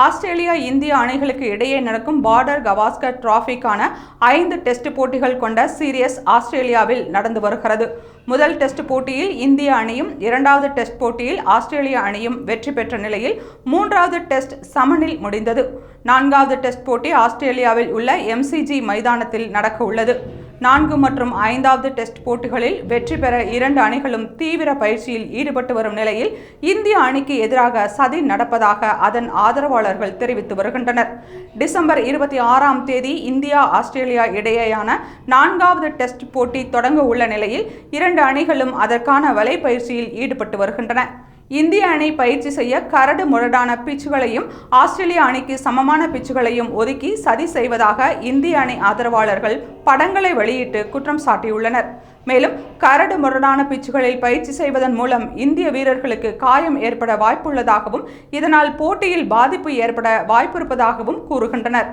Australia இந்திய அணிகளுக்கு இடையே நடக்கும் பார்டர் கவாஸ்கர் டிராஃபிக்கான 5 டெஸ்ட் போட்டிகள் கொண்ட சீரீஸ் ஆஸ்திரேலியாவில் நடந்து வருகிறது. முதல் டெஸ்ட் போட்டியில் இந்திய அணியும், இரண்டாவது டெஸ்ட் போட்டியில் ஆஸ்திரேலிய அணியும் வெற்றி பெற்ற நிலையில் மூன்றாவது டெஸ்ட் சமனில் முடிந்தது. நான்காவது டெஸ்ட் போட்டி ஆஸ்திரேலியாவில் உள்ள MCG மைதானத்தில் நடக்க உள்ளது. 4 மற்றும் 5வது டெஸ்ட் போட்டிகளில் வெற்றி பெற 2 அணிகளும் தீவிர பயிற்சியில் ஈடுபட்டு வரும் நிலையில் இந்திய அணிக்கு எதிராக சதி நடப்பதாக அதன் ஆதரவாளர்கள் தெரிவித்து வருகின்றனர். டிசம்பர் 26ஆம் தேதி இந்தியா ஆஸ்திரேலியா இடையேயான 4வது டெஸ்ட் போட்டி தொடங்க உள்ள நிலையில் 2 அணிகளும் அதற்கான வலைப்பயிற்சியில் ஈடுபட்டு வருகின்றன. இந்திய அணி பயிற்சி செய்ய கரடு முரடான பிச்சுகளையும் ஆஸ்திரேலிய அணிக்கு சமமான பிச்சுகளையும் ஒதுக்கி சதி செய்வதாக இந்திய அணி ஆதரவாளர்கள் படங்களை வெளியிட்டு குற்றம் சாட்டியுள்ளனர். மேலும் கரடு முரடான பிச்சுகளில் பயிற்சி செய்வதன் மூலம் இந்திய வீரர்களுக்கு காயம் ஏற்பட வாய்ப்புள்ளதாகவும் இதனால் போட்டியில் பாதிப்பு ஏற்பட வாய்ப்பிருப்பதாகவும் கூறுகின்றனர்.